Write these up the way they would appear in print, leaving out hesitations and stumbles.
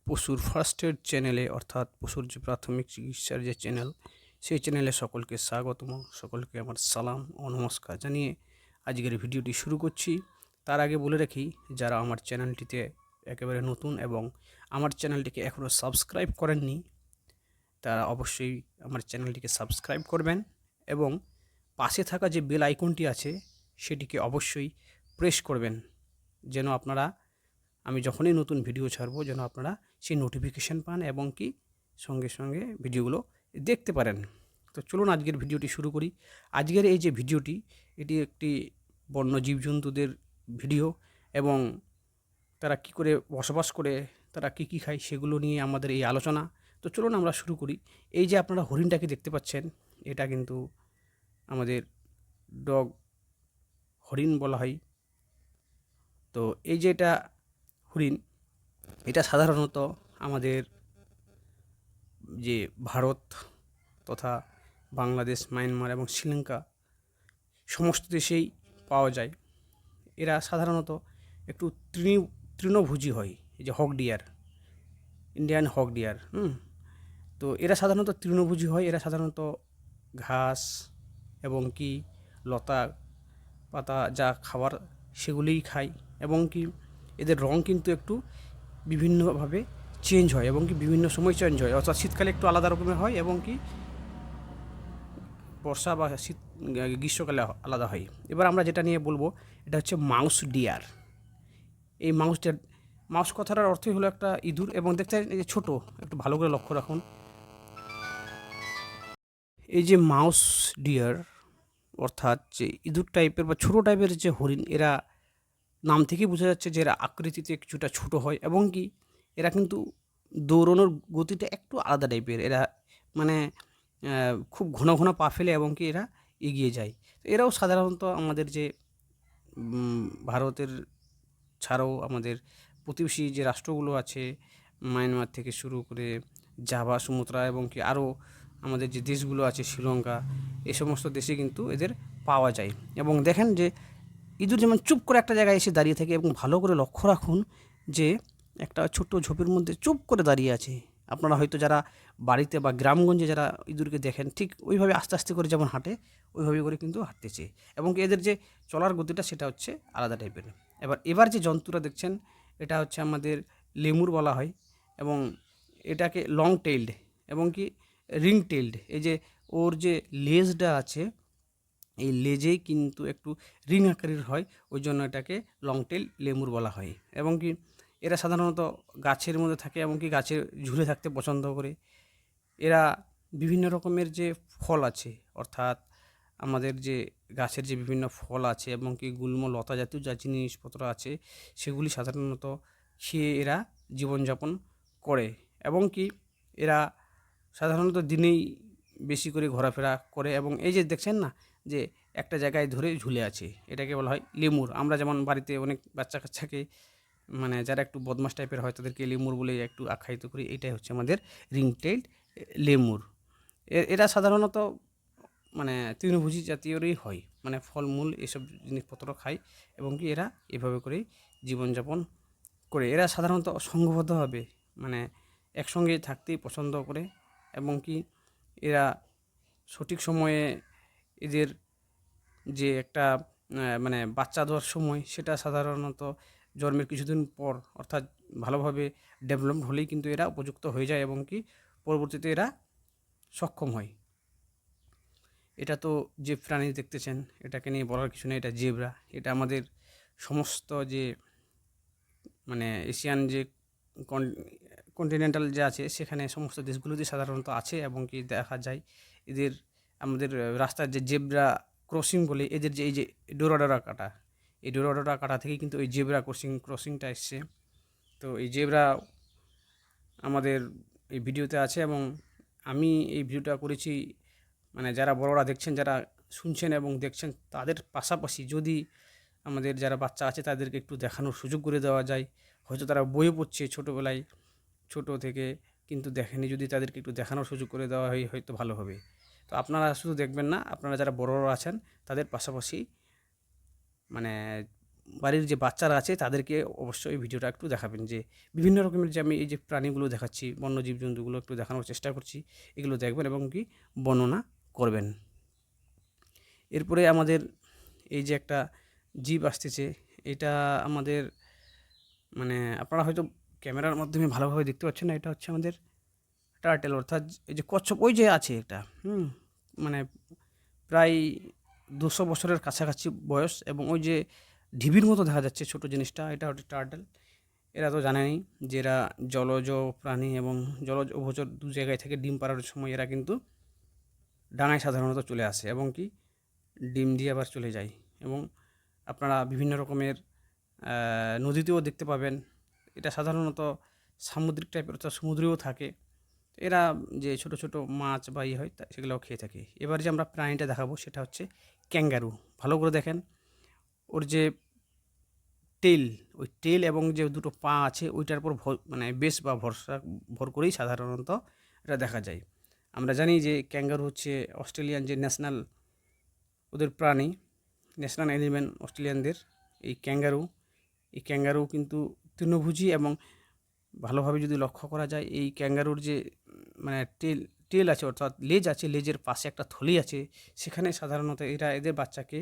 পশুর first aid চ্যানেলে অর্থাৎ পশুর যে প্রাথমিক চিকিৎসার যে চ্যানেল, সেই চ্যানেলে সকলকে স্বাগতম, সকলকে আমার সালাম ও নমস্কার জানিয়ে আজকের ভিডিওটি শুরু করছি। তার আগে বলে রাখি, যারা আমার চ্যানেলটিতে একেবারে নতুন এবং আমার চ্যানেলটিকে এখনও সাবস্ক্রাইব করেননি, তারা অবশ্যই আমার চ্যানেলটিকে সাবস্ক্রাইব করবেন এবং পাশে থাকা যে বেল আইকনটি আছে সেটিকে অবশ্যই প্রেস করবেন, যেন আপনারা আমি যখনই নতুন ভিডিও ছাড়বো যেন আপনারা সেই নোটিফিকেশান পান এবং কি সঙ্গে সঙ্গে ভিডিওগুলো দেখতে পারেন। তো চলুন আজকের ভিডিওটি শুরু করি। আজকের এই যে ভিডিওটি, এটি একটি বন্য জীবজন্তুদের ভিডিও এবং তারা কি করে বসবাস করে, তারা কি কি খায় সেগুলো নিয়ে আমাদের এই আলোচনা। তো চলুন আমরা শুরু করি। এই যে আপনারা হরিণটাকে দেখতে পাচ্ছেন, এটা কিন্তু আমাদের ডগ হরিণ বলা হয়। তো এই যে এটা হরিণ, এটা সাধারণত আমাদের যে ভারত তথা বাংলাদেশ, মায়ানমার এবং শ্রীলঙ্কা সমস্ত দেশেই পাওয়া যায়। এরা সাধারণত একটু তৃণভোজী হয়। এই যে হক ডিয়ার, ইন্ডিয়ান হক ডিয়ার, তো এরা সাধারণত তৃণভোজী হয়। এরা সাধারণত ঘাস এবং কি লতা পাতা যা খাবার সেগুলিই খায় এবং কি এদের রং কিন্তু একটু বিভিন্নভাবে চেঞ্জ হয় এবং কি বিভিন্ন সময় চেঞ্জ হয়, অর্থাৎ শীতকালে একটু আলাদা রকমের হয় এবং কি বর্ষা বা শীত গ্রীষ্মকালে আলাদা হয়। এবার আমরা যেটা নিয়ে বলবো, এটা হচ্ছে মাউস ডিয়ার। এই মাউস কথাটার অর্থই হলো একটা ইঁদুর এবং দেখতে এই যে ছোটো, একটু ভালো করে লক্ষ্য রাখুন। এই যে মাউস ডিয়ার অর্থাৎ যে ইঁদুর টাইপের বা ছোটো টাইপের যে হরিণ, এরা নাম থেকেই বোঝা যাচ্ছে যে এরা আকৃতিতে কিছুটা ছোটো হয় এবং কি এরা কিন্তু দৌড়ানোর গতিটা একটু আলাদা টাইপের। এরা মানে খুব ঘন ঘন পা ফেলে এবং কি এরা এগিয়ে যায়। তো এরাও সাধারণত আমাদের যে ভারতের ছাড়াও আমাদের প্রতিবেশী যে রাষ্ট্রগুলো আছে, মায়ানমার থেকে শুরু করে জাভা, সুমাত্রা এবং কি আরও আমাদের যে দেশগুলো আছে শ্রীলঙ্কা, এই সমস্ত দেশে কিন্তু এদের পাওয়া যায়। এবং দেখেন যে ইঁদুর যেমন চুপ করে একটা জায়গায় এসে দাঁড়িয়ে থাকে এবং ভালো করে লক্ষ্য রাখুন যে একটা ছোট্ট ঝোপের মধ্যে চুপ করে দাঁড়িয়ে আছে। আপনারা হয়তো যারা বাড়িতে বা গ্রামগঞ্জে যারা ইঁদুরকে দেখেন, ঠিক ওইভাবে আস্তে আস্তে করে যেমন হাঁটে ওইভাবে করে কিন্তু হাঁটতেছে এবং এদের যে চলার গতিটা সেটা হচ্ছে আলাদা টাইপের। এবার যে জন্তুটা দেখছেন, এটা হচ্ছে আমাদের লেমুর বলা হয় এবং এটাকে লং টেইলড এবং কি রিং টেইলড। এই যে ওর যে লেজটা আছে, এই লেজেই কিন্তু একটু রিং আকারের হয়, ওই জন্য এটাকে লং টেল লেমুর বলা হয়। এবং কি এরা সাধারণত গাছের মধ্যে থাকে এবং কি গাছে ঝুলে থাকতে পছন্দ করে। এরা বিভিন্ন রকমের যে ফল আছে, অর্থাৎ আমাদের যে গাছের যে বিভিন্ন ফল আছে এবং কি গুল্ম লতা জাতীয় যা জিনিসপত্র আছে, সেগুলি সাধারণত খেয়ে এরা জীবনযাপন করে এবং কি এরা সাধারণত দিনেই বেশি করে ঘোরাফেরা করে। এবং এই যে দেখছেন না যে একটা জায়গায় ধরে ঝুলে আছে, এটাকে বলা হয় লেমুর। আমরা যেমন বাড়িতে অনেক বাচ্চা কাচ্চাকে মানে যারা একটু বদমাশ টাইপের হয় তাদেরকে লেমুর বলে একটু আখ্যায়িত করি। এটাই হচ্ছে আমাদের রিং টেইলড লেমুর। এরা সাধারণত মানে তৃণভোজী জাতীয়রই হয়, মানে ফলমূল এসব জিনিসপত্র খায় এবং কি এরা এভাবে করেই জীবনযাপন করে। এরা সাধারণত সংঘবদ্ধভাবে মানে একসঙ্গে থাকতেই পছন্দ করে এবং কি এরা সঠিক সময়ে এদের যে একটা মানে বাচ্চা দেওয়ার সময়, সেটা সাধারণত জন্মের কিছুদিন পর, অর্থাৎ ভালোভাবে ডেভেলপড হলেই কিন্তু এরা উপযুক্ত হয়ে যায় এবং কি পরবর্তীতে এরা সক্ষম হয়। এটা তো যে প্রাণী দেখতেছেন, এটাকে নিয়ে বলার কিছু নেই, এটা জেব্রা। এটা আমাদের সমস্ত যে মানে এশিয়ান যে কন্টিনেন্টাল যে আছে সেখানে সমস্ত দেশগুলোতে সাধারণত আছে এবং কি দেখা যায় এদের। আমাদের রাস্তার যে জেব্রা ক্রসিং বলে, এদের যে এই যে ডোরা কাটা, এই ডোরা কাটা থেকে কিন্তু ওই জেব্রা ক্রসিংটা এসছে। তো এই জেব্রা আমাদের এই ভিডিওতে আছে এবং আমি এই ভিডিওটা করেছি মানে যারা বড়রা দেখছেন, যারা শুনছেন এবং দেখছেন, তাদের পাশাপাশি যদি আমাদের যারা বাচ্চা আছে তাদেরকে একটু দেখানোর সুযোগ করে দেওয়া যায়। হয়তো তারা বইয়ে পড়ছে ছোটোবেলায়, ছোটো থেকে, কিন্তু দেখেনি, যদি তাদেরকে একটু দেখানোর সুযোগ করে দেওয়া হয় হয়তো ভালো হবে। তো আপনারা শুধু দেখবেন না, আপনারা যারা বড়রা আছেন তাদের পাশাপাশি মানে বাড়ির যে বাচ্চারা আছে তাদেরকে অবশ্যই এই ভিডিওটা একটু দেখাবেন, যে বিভিন্ন রকমের যে আমি এই যে প্রাণীগুলো দেখাচ্ছি, বন্য জীবজন্তুগুলো একটু দেখানোর চেষ্টা করছি, এগুলো দেখবেন এবং কি বর্ণনা করবেন। এরপরে আমাদের এই যে একটা জীব আসতেছে, এটা আমাদের মানে আপনারা হয়তো ক্যামেরার মাধ্যমে ভালোভাবে দেখতে পাচ্ছেন না, এটা হচ্ছে আমাদের টার্টেল, অর্থাৎ এই যে কচ্ছপ ওই যে আছে এটা, মানে প্রায় 200 বছরের কাছাকাছি বয়স, এবং ওই যে ঢিবির মতো দেখা যাচ্ছে ছোট জিনিসটা, এটা হচ্ছে টার্টেল। এরা তো জানেনই যে এরা জলজ প্রাণী, এবং জলজ উভচর দু জায়গায় থেকে ডিম পাড়ার সময় এরা কিন্তু ডাঙায় সাধারণত চলে আসে এবং কি ডিম দিয়ে আবার চলে যায়। এবং আপনারা বিভিন্ন রকমের নদীতেও দেখতে পাবেন। এটা সাধারণত সামুদ্রিক টাইপের, অর্থাৎ সমুদ্রেও থাকে। এরা যে ছোট ছোট মাছ বা ইয়ে হয় সেগুলোও খেয়ে থাকে। এবার যে আমরা প্রাণীটা দেখাবো সেটা হচ্ছে ক্যাঙ্গারু। ভালো করে দেখেন, ওর যে টেল, ওই টেল এবং যে দুটো পা আছে ওইটার উপর মানে বেশ বা ভর করেই সাধারণত এটা দেখা যায়। আমরা জানি যে ক্যাঙ্গারু হচ্ছে অস্ট্রেলিয়ান যে ন্যাশনাল ওদের প্রাণী, ন্যাশনাল অ্যানিমেল অস্ট্রেলিয়ানদের। এই ক্যাঙ্গারু কিন্তু তৃণভোজী, এবং ভালোভাবে যদি লক্ষ্য করা যায় এই ক্যাঙ্গারুর যে মানে টেল আছে, অর্থাৎ লেজ আছে, লেজের পাশে একটা থলি আছে, সেখানে সাধারণত এরা এদের বাচ্চাকে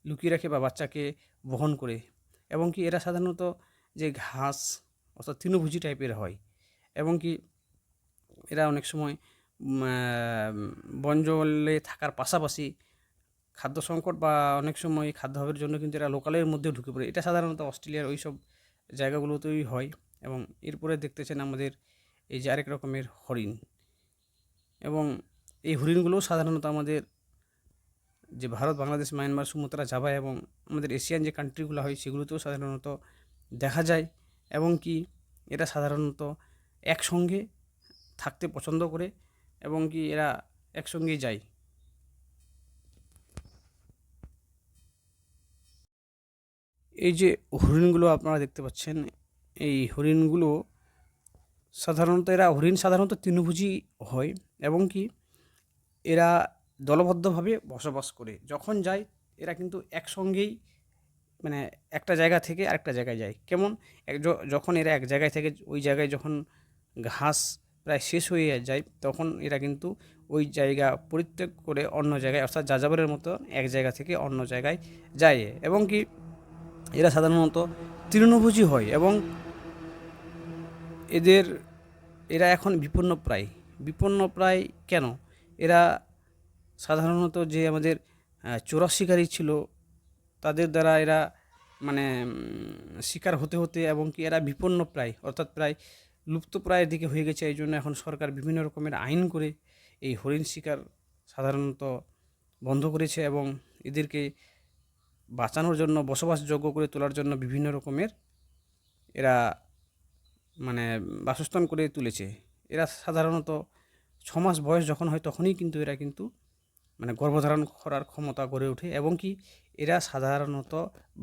লুকিয়ে রাখে বা বাচ্চাকে বহন করে। এবং কি এরা সাধারণত যে ঘাস, অর্থাৎ তৃণভোজী টাইপের হয়, এবং কি এরা অনেক সময় বন জঙ্গলে থাকার পাশাপাশি খাদ্য সংকট বা অনেক সময় খাদ্যাভাবের জন্য কিন্তু এরা লোকালের মধ্যেও ঢুকে পড়ে। এটা সাধারণত অস্ট্রেলিয়ার ওই সব জায়গাগুলোতেই হয়। এবং এরপরে দেখতেছেন আমাদের এই যে আরেক রকমের হরিণ, এবং এই হরিণগুলো সাধারণত আমাদের যে Bharat, Bangladesh, Myanmar, Sumatra, Java এবং আমাদের এশিয়ান যে কান্ট্রিগুলো হয় সেগুলোতেও সাধারণত দেখা যায়। এবং কি এরা সাধারণত একসঙ্গে থাকতে পছন্দ করে, এবং কি এরা একসঙ্গেই যায়। এই যে হরিণগুলো আপনারা দেখতে পাচ্ছেন, এই হরিণগুলো সাধারণত হরিণ সাধারণত তৃণভোজী হয়, এবং কি এরা দলবদ্ধভাবে বসবাস করে। যখন যায় এরা কিন্তু একসঙ্গেই মানে একটা জায়গা থেকে আরেকটা জায়গায় যায়। কেমন যখন এরা এক জায়গায় থেকে ওই জায়গায় যখন ঘাস প্রায় শেষ হয়ে যায়, তখন এরা কিন্তু ওই জায়গা পরিত্যাগ করে অন্য জায়গায়, অর্থাৎ যাযাবরের মতো এক জায়গা থেকে অন্য জায়গায় যায়। এবং কি এরা সাধারণত তৃণভোজী হয়, এবং এরা এখন বিপন্নপ্রায় কেন? এরা সাধারণত যে আমাদের চোরা শিকারী ছিল তাদের দ্বারা এরা মানে শিকার হতে হতে, এবং কি এরা বিপন্নপ্রায়, অর্থাৎ প্রায় লুপ্তপ্রায়ের দিকে হয়ে গেছে। এই জন্য এখন সরকার বিভিন্ন রকমের আইন করে এই হরিণ শিকার সাধারণত বন্ধ করেছে, এবং এদেরকে বাঁচানোর জন্য, বসবাসযোগ্য করে তোলার জন্য বিভিন্ন রকমের এরা মানে বাসস্থান করে তুলেছে। এরা সাধারণত 6 মাস বয়স যখন হয় তখনই কিন্তু এরা কিন্তু মানে গর্ভধারণ করার ক্ষমতা গড়ে ওঠে, এবং কি এরা সাধারণত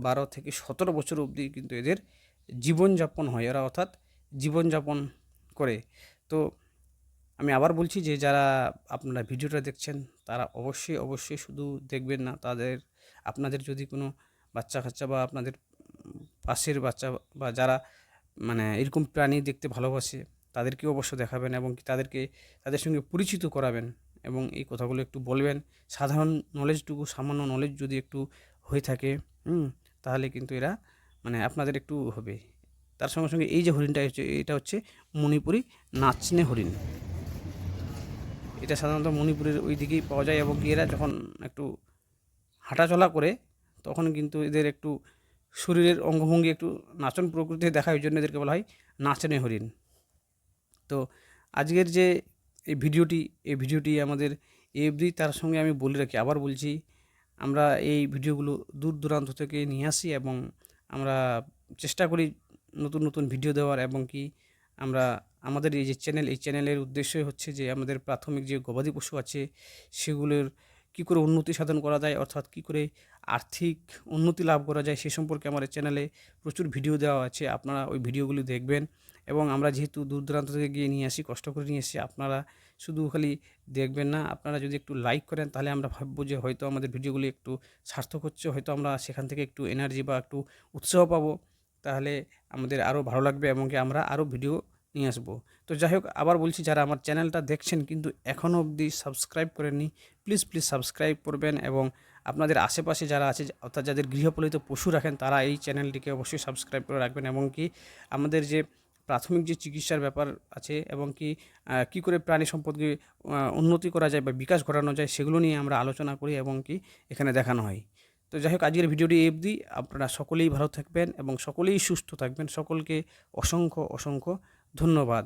12 থেকে 17 বছর অবধি কিন্তু এদের জীবনযাপন হয়, এরা অর্থাৎ জীবনযাপন করে। তো আমি আবার বলছি যে যারা আপনারা ভিডিওটা দেখছেন তারা অবশ্যই শুধু দেখবেন না, আপনাদের যদি কোনো বাচ্চা কাচ্চা বা আপনাদের পাশের বাচ্চা বা যারা মানে এরকম প্রাণী দেখতে ভালোবাসে তাদেরকেও অবশ্য দেখাবেন, এবং তাদের সঙ্গে পরিচিত করাবেন, এবং এই কথাগুলো একটু বলবেন। সামান্য নলেজ যদি একটু হয়ে থাকে, তাহলে কিন্তু এরা মানে আপনাদের একটু হবে। তার সঙ্গে সঙ্গে এই যে হরিণটা এটা হচ্ছে মণিপুরি নাচনে হরিণ। এটা সাধারণত মণিপুরের ওই দিকেই পাওয়া যায়, এবং এরা যখন একটু হাঁটাচলা করে তখন কিন্তু এদের একটু শরীরের অঙ্গভঙ্গি একটু নাচন প্রকৃতির দেখায়, ওই জন্য এদেরকে বলা হয় নাচনে হরিণ। তো আজকের যে এই ভিডিওটি আমাদের এফডি, তার সঙ্গে আমি বলে রাখি, আবার বলছি, আমরা এই ভিডিওগুলো দূর দূরান্ত থেকে নিয়ে আসি, এবং আমরা চেষ্টা করি নতুন নতুন ভিডিও দেওয়ার, এবং কি আমরা আমাদের এই যে এই চ্যানেলের উদ্দেশ্যই হচ্ছে যে আমাদের প্রাথমিক যে গবাদি পশু আছে সেগুলোর কী করে উন্নতি সাধন করা যায়, অর্থাৎ কী করে আর্থিক উন্নতি লাভ করা যায় সে সম্পর্কে আমাদের চ্যানেলে প্রচুর ভিডিও দেওয়া আছে। আপনারা ওই ভিডিওগুলি দেখবেন, এবং আমরা যেহেতু দূর দূরান্ত থেকে গিয়ে নিয়ে আসি, কষ্ট করে নিয়ে এসেছি, আপনারা শুধু খালি দেখবেন না, আপনারা যদি একটু লাইক করেন তাহলে আমরা ভাববো যে হয়তো আমাদের ভিডিওগুলি একটু সার্থক হচ্ছে, হয়তো আমরা সেখান থেকে একটু এনার্জি বা একটু উৎসাহ পাবো। তাহলে আমাদের আরও ভালো লাগবে এবং কি আমরা আরও ভিডিও নিয়ে আসবো। তো যাই হোক, আবার বলছি, যারা আমার চ্যানেলটা দেখছেন কিন্তু এখনও অবধি সাবস্ক্রাইব করেননি, প্লিজ সাবস্ক্রাইব করবেন। এবং আপনাদের আশেপাশে যারা আছে, অর্থাৎ যাদের গৃহপালিত পশু রাখেন, তারা এই চ্যানেলটিকে অবশ্যই সাবস্ক্রাইব করে রাখবেন। এবং কি আমাদের যে প্রাথমিক যে চিকিৎসার ব্যাপার আছে এবং কি কী করে প্রাণী সম্পদকে উন্নতি করা যায় বা বিকাশ ঘটানো যায়, সেগুলো নিয়ে আমরা আলোচনা করি এবং কি এখানে দেখানো হয়। তো যাই হোক, আজকের ভিডিওটি এই অবধি। আপনারা সকলেই ভালো থাকবেন এবং সকলেই সুস্থ থাকবেন। সকলকে অসংখ্য ধন্যবাদ।